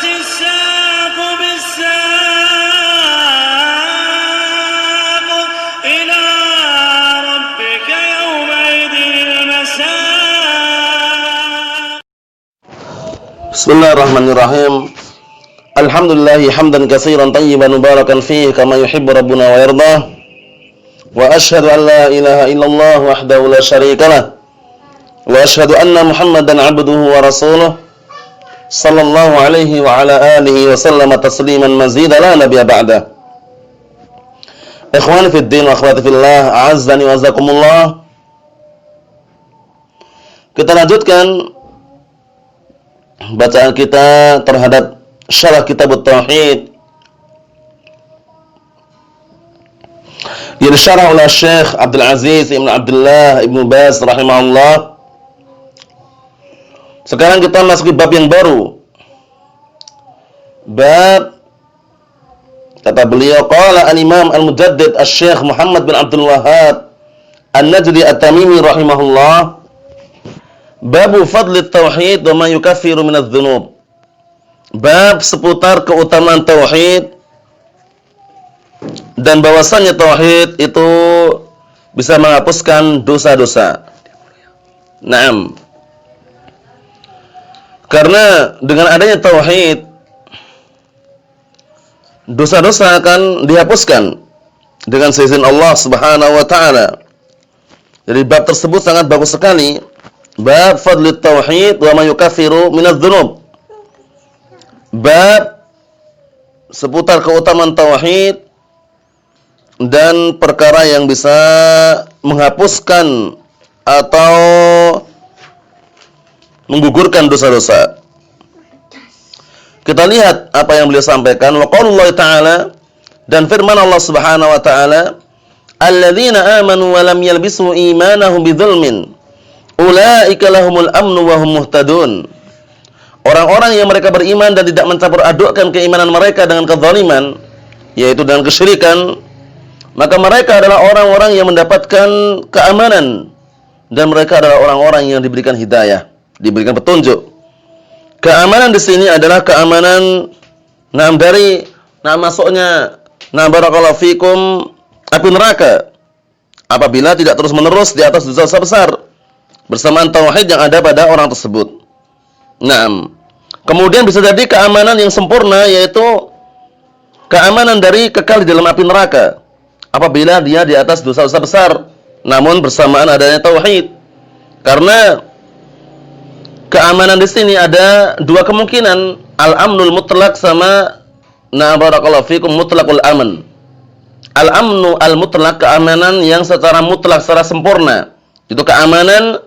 الساق بالساق إلى ربك يومئذ المساق. بسم الله الرحمن الرحيم. Alhamdulillah hamdan katsiran tayyiban mubarakan fihi kama yuhibbu rabbuna wa yardah. Wa asyhadu an la ilaha illallah wahdahu la syarikalah. Wa asyhadu anna Muhammadan 'abduhu wa rasuluh sallallahu alaihi wa ala alihi wa sallama tasliman mazida la nabiyya ba'da. Ikhwani fid din wa akhwati fillah, a'azzani wa azzakumullah. Kita lanjutkan bacaan kita terhadap syarah kitab Tauhid yang disyarah oleh Syekh Abdul Aziz Ibn Abdullah Ibn Baz rahimahullah. Sekarang kita masuki bab yang baru. Bab, kata beliau, qala al-Imam al-Mujaddid Asy-Syaikh Muhammad bin Abdul Wahhab An-Najdi At-Tamimi rahimahullah. Babu fadli tauhid wa ma yukaffiru minadz dzunub. Bab seputar keutamaan tauhid dan bahwasannya tauhid itu bisa menghapuskan dosa-dosa. Naam. Karena dengan adanya tauhid, dosa-dosa akan dihapuskan dengan seizin Allah Subhanahu wa taala. Jadi bab tersebut sangat bagus sekali. Bab fadli tauhid wa ma yukaffiru minadz dzunub. Bab seputar keutamaan tauhid dan perkara yang bisa menghapuskan atau menggugurkan dosa-dosa. Kita lihat apa yang beliau sampaikan. Wa qaulullah ta'ala, dan firman Allah Subhanahu wa ta'ala, alladzina amanu wa lam yalbisu imanahum bidzulmin ulaika lahumul amnu wa hum muhtadun. Orang-orang yang mereka beriman dan tidak mencampur adukkan keimanan mereka dengan kezaliman, yaitu dengan kesyirikan, maka mereka adalah orang-orang yang mendapatkan keamanan dan mereka adalah orang-orang yang diberikan hidayah, diberikan petunjuk. Keamanan di sini adalah keamanan dari masuknya barakallahu fikum api neraka apabila tidak terus-menerus di atas dosa besar bersamaan tauhid yang ada pada orang tersebut. Naam. Kemudian bisa jadi keamanan yang sempurna, yaitu keamanan dari kekal di dalam api neraka apabila dia di atas dosa-dosa besar namun bersamaan adanya tauhid. Karena keamanan di sini ada dua kemungkinan, al-amnul mutlak sama barakallahu fikum mutlaqul aman. Al-amnu al-mutlak, keamanan yang secara mutlak, secara sempurna. Itu keamanan,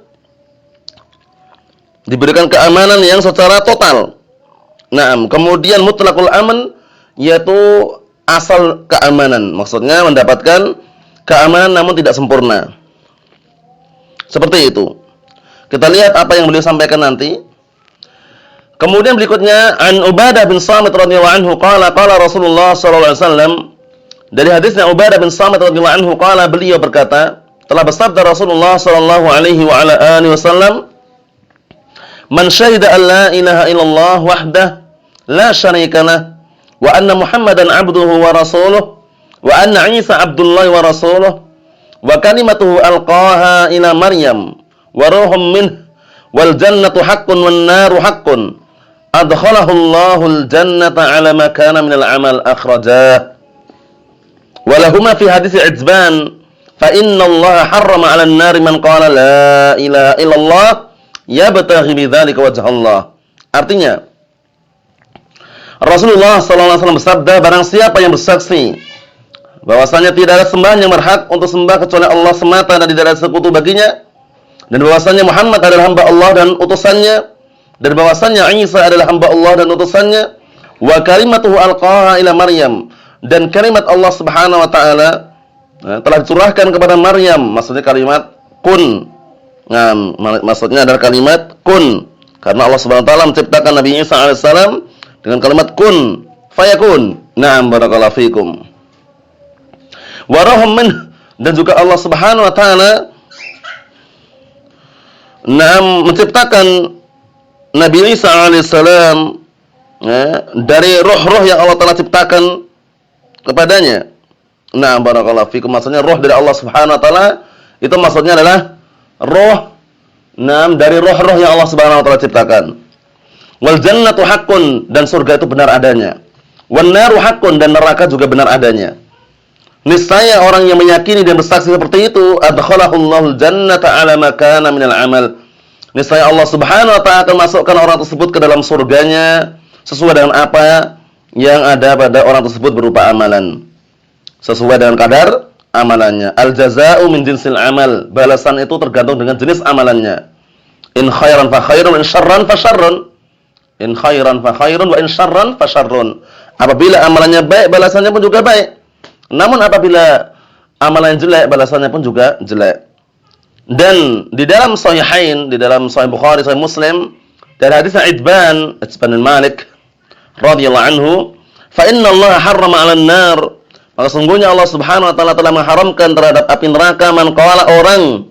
diberikan keamanan yang secara total. Nah, kemudian mutlaqul aman yaitu asal keamanan. Maksudnya mendapatkan keamanan namun tidak sempurna. Seperti itu. Kita lihat apa yang beliau sampaikan nanti. Kemudian berikutnya an Ubadah bin Samit radhiyallahu anhu qala qala Rasulullah sallallahu alaihi wasallam. Dari hadisnya Ubadah bin Samit radhiyallahu anhu qala, beliau berkata, telah bersabda Rasulullah sallallahu alaihi wa ala alihi wasallam, man syahida an la ilaha illallah wahdah la syarika lah wa anna Muhammadan abduhu wa rasuluh wa anna Isa abdullahi wa rasuluh wa kalimatuhu alqaha ila Maryam wa ruhum minh wal jannatu haqqun wan naru haqqun adkhalahu Allahul jannata ala ma kana minal amal akhrajah. Wa lahumma fi hadits Idzban fa inna Allah harrama 'alan nari man qala la ilaha illallah yabtaghi bidzalika wajh Allah. Artinya Rasulullah sallallahu alaihi wasallam bersabda, barang siapa yang bersaksi bahwasanya tidak ada sembahan yang berhak untuk sembah kecuali Allah semata dan tidak ada sekutu baginya, dan bahwasanya Muhammad adalah hamba Allah dan utusannya, dan bahwasanya Isa adalah hamba Allah dan utusannya, wa kalimatuhu alqaha ila Maryam, dan kalimat Allah Subhanahu wa taala telah dicurahkan kepada Maryam, maksudnya kalimat kun. Nah, maksudnya adalah kalimat kun, karena Allah Subhanahu wa taala menciptakan Nabi Isa alaihissalam dengan kalimat kun fayakun. Naam, barakallahu fikum. Wa rahum min, dan juga Allah Subhanahu wa taala menciptakan Nabi Isa alaihissalam dari roh-roh yang Allah telah ciptakan kepadanya. Nah, barakallahu fikum, maksudnya roh dari Allah Subhanahu wa taala itu maksudnya adalah roh dari roh-roh yang Allah Subhanahu wa taala ciptakan. Wal jannatu haqqun, dan surga itu benar adanya. Wan naru haqqun, dan neraka juga benar adanya. Niscaya orang yang meyakini dan bersaksi seperti itu, adkhalahullahu jannata ala ma kana minal amal. Niscaya Allah Subhanahu wa taala akan masukkan orang tersebut ke dalam surganya sesuai dengan apa yang ada pada orang tersebut berupa amalan. Sesuai dengan kadar amalannya. Al jazaa'u min jinsil amal. Balasan itu tergantung dengan jenis amalannya. In khairan fa khairun, wa in syarran fa syarrun. In khairan fa khairun, wa in syarran fa syarrun. Apabila amalannya baik, balasannya pun juga baik. Namun apabila amalan jelek, balasannya pun juga jelek. Dan di dalam Sahihain, di dalam Sahih Bukhari, Sahih Muslim, dari hadis Itban bin Malik radhiyallahu anhu, fa inna Allah harrama 'alan nar. Maka sungguhnya Allah Subhanahu wa taala telah mengharamkan terhadap api neraka man qala, orang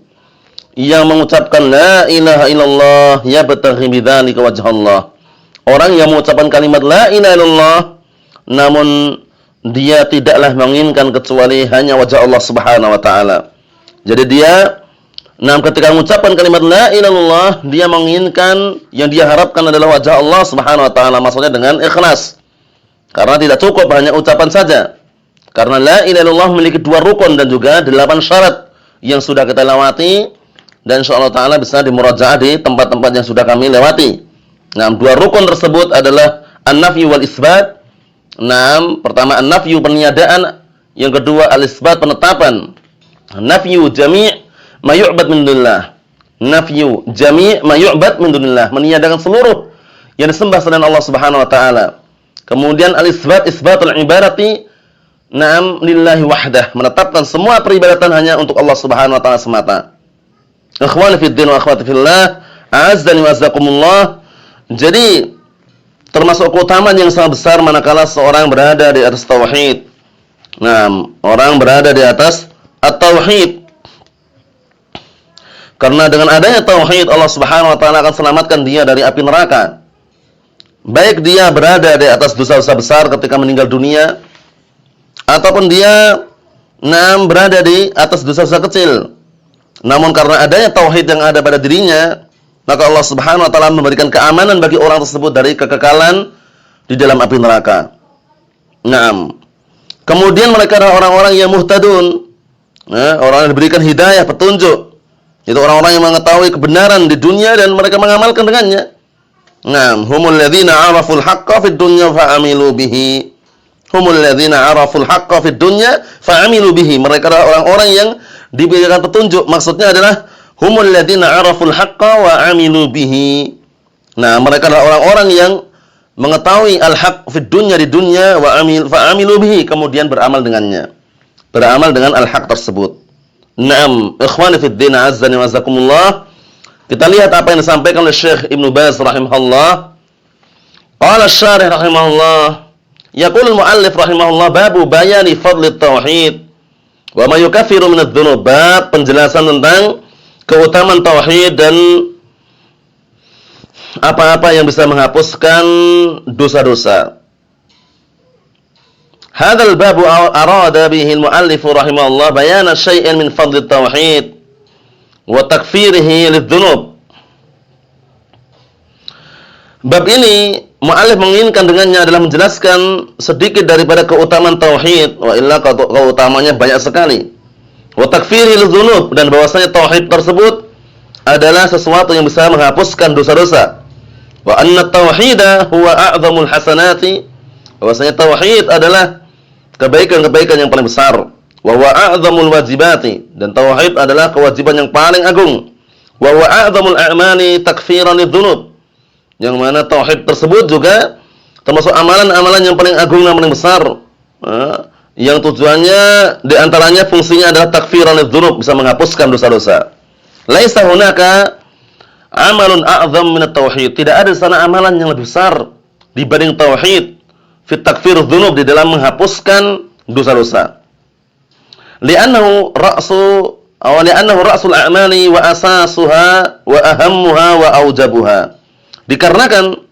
yang mengucapkan la ilaha illallah yabtaghi bidzalika wajh Allah. Orang yang mengucapkan kalimat la ilaha illallah namun dia tidaklah menginginkan kecuali hanya wajah Allah Subhanahu wa taala. Jadi dia ketika mengucapkan kalimat la ilaha illallah, dia menginginkan, yang dia harapkan adalah wajah Allah Subhanahu wa taala, maksudnya dengan ikhlas. Karena tidak cukup hanya ucapan saja. Karena la ilaha illallah memiliki 2 rukun dan juga 8 syarat yang sudah kita lewati, dan insyaallah taala bisa dimurajaah di tempat-tempat yang sudah kami lewati. Nah, 2 rukun tersebut adalah an-nafyu wal isbat. Nah, pertama an-nafyu, peniadaan, yang kedua al-isbat, penetapan. Nafyu jami' ma yu'bad min dunillah. Nafyu jami' ma yu'bad min dunillah, meniadakan seluruh yang disembah selain Allah Subhanahu wa taala. Kemudian al-isbat, isbatul ibadati na'am lillahi wahdah, menetapkan semua peribadatan hanya untuk Allah Subhanahu wa taala semata. Ikhwani fid din wa akhwati fillah, a'azzani wa azzakumullah. Jadi termasuk keutamaan yang sangat besar manakala seorang berada di atas tauhid. Nah, orang berada di atas at-tauhid. Karena dengan adanya tauhid, Allah Subhanahu wa taala akan selamatkan dia dari api neraka. Baik dia berada di atas dosa-dosa besar ketika meninggal dunia, ataupun dia berada di atas dosa-dosa kecil. Namun karena adanya tauhid yang ada pada dirinya, maka Allah Subhanahu wa taala memberikan keamanan bagi orang tersebut dari kekekalan di dalam api neraka. Naam. Kemudian mereka adalah orang-orang yang muhtadun. Orang yang diberikan hidayah, petunjuk. Itu orang-orang yang mengetahui kebenaran di dunia dan mereka mengamalkan dengannya. Naam, humul ladzina 'araful haqqqa fid dunya fa'amilu bihi. Humul ladzina 'araful haqqqa fid dunya fa'amilu bihi. Mereka adalah orang-orang yang diberikan petunjuk. Maksudnya adalah humul ladzina 'araful haqqqa wa 'amilu bihi. Nah, mereka adalah orang-orang yang mengetahui al-haq fid dunya, di dunya, wa fa'amilu bihi, kemudian beramal dengannya. Beramal dengan al-haq tersebut. Naam, ikhwani fid din, azzani wa azakumullah. Kita lihat apa yang disampaikan oleh Syekh Ibnu Baz rahimahullah. Qala asy-syarih rahimahullah, yaqulu al-muallif rahimahullah, babu bayani fadli tauhid wa ma yukaffiru min adz-dzunub. Bab penjelasan tentang keutamaan tauhid dan apa-apa yang bisa menghapuskan dosa-dosa. Hadzal babu arada bihi al-muallif rahimahullah bayana syai'in min fadli tauhid wa takfirihi lidz-dzunub. Bab ini muallif menginginkan dengannya adalah menjelaskan sedikit daripada keutamaan tauhid, wa illa keutamanya banyak sekali. Wa takfirihi lidz-dzunub, dan bahwasanya tauhid tersebut adalah sesuatu yang bisa menghapuskan dosa-dosa. Wa anna tauhida huwa a'zamul hasanati, bahwasanya tauhid adalah kebaikan-kebaikan yang paling besar. Wa huwa a'zamul wajibati, dan tauhid adalah kewajiban yang paling agung. Wa huwa a'zamul a'mali takfiran lidz-dzunub, yang mana tauhid tersebut juga termasuk amalan-amalan yang paling agung dan paling besar, yang tujuannya diantaranya fungsinya adalah takfiran lidz-dzunub, bisa menghapuskan dosa-dosa. Laisa hunaka amalun a'zam min at-tauhid, tidak ada di sana amalan yang lebih besar dibanding tauhid fi takfir dzunub, di dalam menghapuskan dosa-dosa. Li'annahu ra'sul a'mali wa asasuha wa ahammuha wa aujabuha. Dikarenakan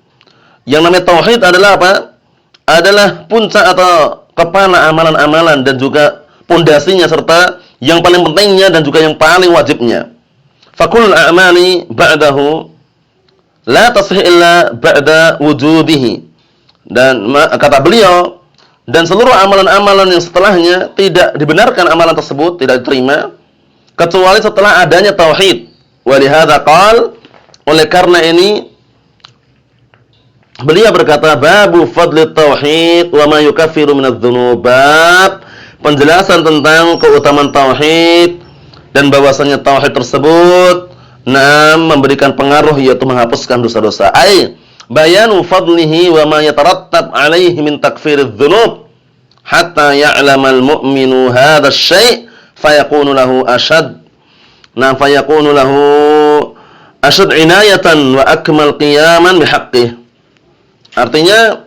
Yang namanya tauhid adalah apa? Adalah puncak atau kepala amalan-amalan dan juga pondasinya serta yang paling pentingnya dan juga yang paling wajibnya. Fakul a'mali ba'dahu la tasih illa ba'da wujudihi. Dan kata beliau, dan seluruh amalan-amalan yang setelahnya tidak dibenarkan, amalan tersebut tidak diterima kecuali setelah adanya tauhid. Walihada qal, oleh karena ini beliau berkata, babu fadli tauhid wa ma yukaffiru minadz-dzunub. Bab penjelasan tentang keutamaan tauhid dan bahwasanya tauhid tersebut memberikan pengaruh yaitu menghapuskan dosa-dosa. Ai bayanu fadlihi wa ma yatarattab alaihi min takfiridz dzunub hatta ya'lamal mu'minu hadha asy-syai' fayakunu lahu ashad. Fayakunu lahu ashad inayatan wa akmal qiyaman bihaqqih. Artinya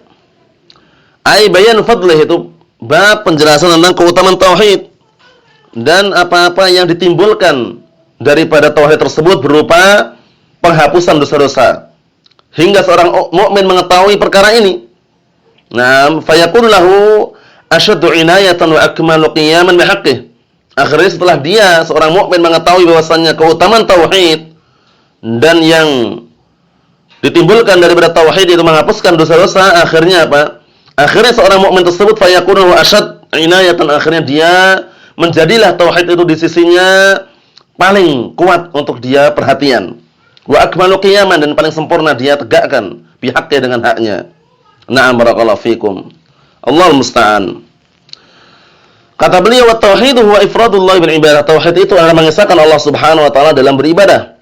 ai bayan fadlih itu bab penjelasan tentang keutamaan tauhid dan apa-apa yang ditimbulkan daripada tauhid tersebut berupa penghapusan dosa-dosa hingga seorang mukmin mengetahui perkara ini. Fayakun lahu asyaddu inayatan wa akmalu qiyaman bihaqqih. Akhirnya setelah dia seorang mukmin mengetahui bahwasannya keutamaan tauhid dan yang ditimbulkan daripada tauhid itu menghapuskan dosa-dosa, akhirnya apa? Akhirnya seorang mukmin tersebut fayakunu asyad inayatan, akhirnya dia menjadilah tauhid itu di sisinya paling kuat untuk dia perhatian. Wa akmalu qiyaman, dan paling sempurna dia tegakkan bihaqqi dengan haknya. Na'am barakallahu fikum. Allahul musta'an. Kata beliau, wa tauhidu huwa ifradullah bil ibadah. Tauhid itu adalah mengesahkan Allah Subhanahu wa taala dalam beribadah.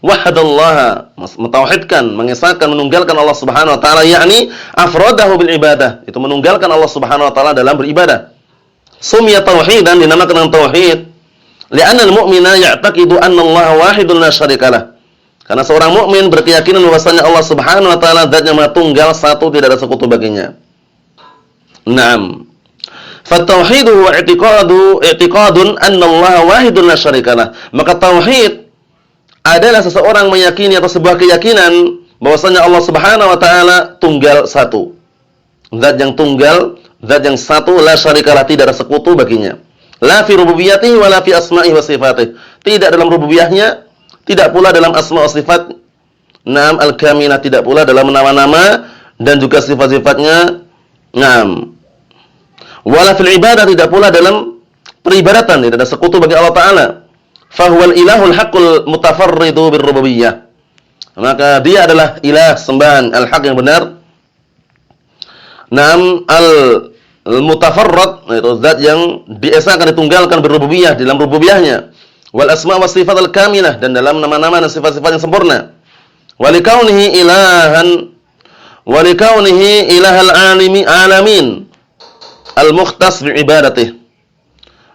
Wahadallaha, mentauhidkan, mengesahkan, menunggalkan Allah Subhanahu wa taala, yakni afradahu bil ibadah. Itu menunggalkan Allah Subhanahu wa taala dalam beribadah. Sumya tauhidan, dinamakan dengan tauhid, li'anna al-mu'mina ya'taqidu anna Allah wahidun la syarikalah. Karena seorang mukmin berkeyakinan bahwasanya Allah Subhanahu wa taala zat yang maha tunggal, satu, tidak ada sekutu baginya. Naam. Fatauhidu wa i'tiqadun anna Allah wahidun la syarikalah. Maka tauhid adalah seseorang meyakini atau sebuah keyakinan bahwasanya Allah Subhanahu wa taala tunggal satu. Zat yang tunggal, zat yang satu, la syarikalah, tidak ada sekutu baginya. La fi rububiyyatihi wa la fi asma'ihi wa sifatih. Tidak dalam rububiyahnya, tidak pula dalam asma wa sifat. Naam al-kamilah, tidak pula dalam nama-nama dan juga sifat-sifatnya. Naam. Wala fil ibadah, tidak pula dalam peribadatan, tidak ada sekutu bagi Allah taala. Fahuwal ilahul haqqul mutafarridu birrububiyyah. Maka dia adalah ilah, sembahan al-haq yang benar. Naam al-mutafarrad, itu zat yang diesakan, ditunggalkan birrububiyah, dalam rububiyahnya. Wal asma wa sifat al-kamilah, dan dalam nama-nama dan sifat-sifat yang sempurna. Walikaunihi ilahan, walikaunihi ilahal alamin al-mukhtas bi'ibadatih.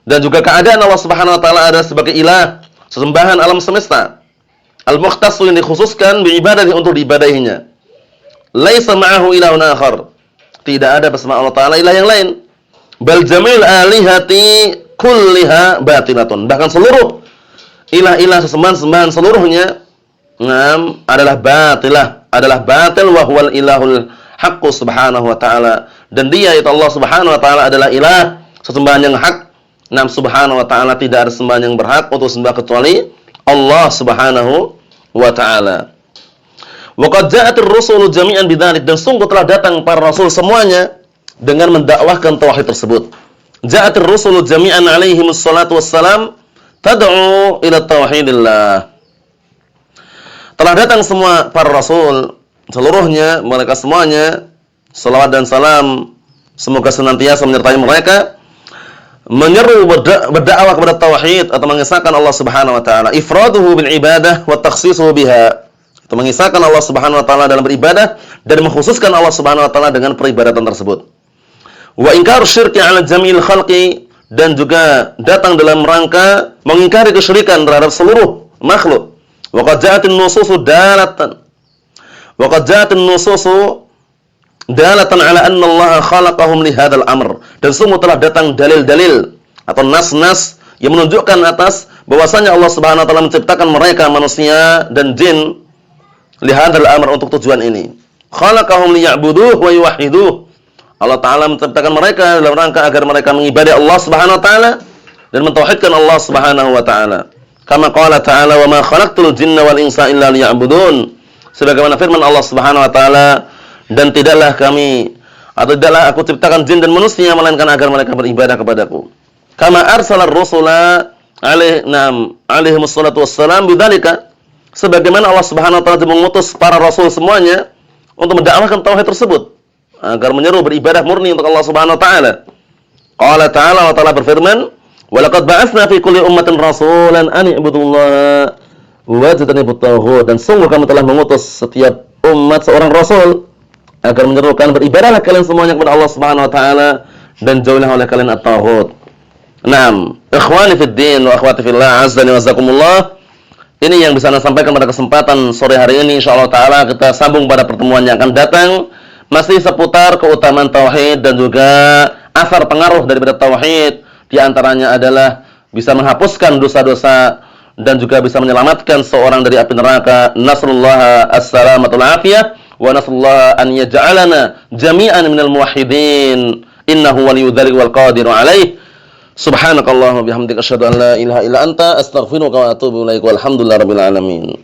Dan juga keadaan Allah Subhanahu wa taala adalah sebagai ilah, sesembahan alam semesta. Al-mukhtas, yang dikhususkan bi'ibadati, untuk diibadahinya. Laisa ma'ahu ilahun akhar. Tidak ada bersama Allah taala ilah yang lain. Bal jamil alihati kulliha batilatun. Bahkan seluruh ilah-ilah, sesembahan-sembahan seluruhnya adalah batilah, adalah batil, wa huwal ilahul haqqu subhanahu wa ta'ala. Dan dia itu Allah Subhanahu wa ta'ala adalah ilah, sesembahan yang hak. Subhanahu wa ta'ala, tidak ada sembahan yang berhak untuk sembah kecuali Allah Subhanahu wa ta'ala. Wa qad ja'atir rusulu jami'an bidzalik, dan sungguh telah datang para rasul semuanya dengan mendakwahkan tauhid tersebut. Ja'atir rusulu jami'an alaihimus salatu wassalam tad'u ila tauhidillah. Telah datang semua para rasul seluruhnya, mereka semuanya, salawat dan salam semoga senantiasa menyertai mereka, menyeru berdakwah kepada tauhid atau mengesahkan Allah Subhanahu wa taala, ifraduhu bil ibadah wa takhsisuhu biha. Itu mengesahkan Allah Subhanahu wa taala dalam beribadah dan mengkhususkan Allah Subhanahu wa taala dengan peribadatan tersebut. Wa inkar syirki 'ala jamil khalqi, dan juga datang dalam rangka mengingkari kesyirikan terhadap seluruh makhluk. Wa qad ja'atin nususu dalatan dalatan ala anna Allah khalaqahum li hadzal amr. Dan sungguh telah datang dalil-dalil atau nas-nas yang menunjukkan atas bahwasanya Allah Subhanahu wa taala menciptakan mereka, manusia dan jin, Lihadzal amr, untuk tujuan ini. Khalaqahum liya'buduhu wa yuwahhiduh. Allah Ta'ala menciptakan mereka dalam rangka agar mereka mengibadai Allah Subhanahu wa taala dan mentauhidkan Allah Subhanahu wa taala. Kama qala ta'ala, "Wa ma khalaqtul jinna wal insa illa liya'budun." Sebagaimana firman Allah Subhanahu wa taala, dan tidaklah aku ciptakan jin dan manusia melainkan agar mereka beribadah kepadaku. Kama arsalar rusula alaihi wassalatu wassalam bidzalika. Sebagaimana Allah Subhanahu wa taala mengutus para rasul semuanya untuk mendakwahkan tauhid tersebut, agar menyeru beribadah murni untuk Allah Subhanahu wa taala. Qala ta'ala, Allah Ta'ala berfirman, "Wa laqad ba'atsna fi kulli ummatin rasulan an i'budullaha wajtanibut taghut." Dan sungguh kami telah mengutus setiap umat seorang rasul agar menyerukan beribadahlah kalian semuanya kepada Allah Subhanahu wa taala dan jauhilah oleh kalian at-taghut. Naam, ikhwani fid din wa akhwati fillah, azzani wa jazakumullah. Ini yang bisa saya sampaikan pada kesempatan sore hari ini. Insyaallah taala kita sambung pada pertemuan yang akan datang, masih seputar keutamaan tauhid dan juga asar pengaruh daripada tauhid. Di antaranya adalah bisa menghapuskan dosa-dosa dan juga bisa menyelamatkan seorang dari api neraka. Nasrullah as-salamatul afiyah wa nasrullah an yaj'alana jami'an minal muwahhidin. Innahu waliyyu dzalika wal qadiru alaih. Subhanakallahumma bihamdika asyhadu an la ilaha illa anta astaghfiruka wa atubu ilaik. Walhamdulillahirabbil alamin.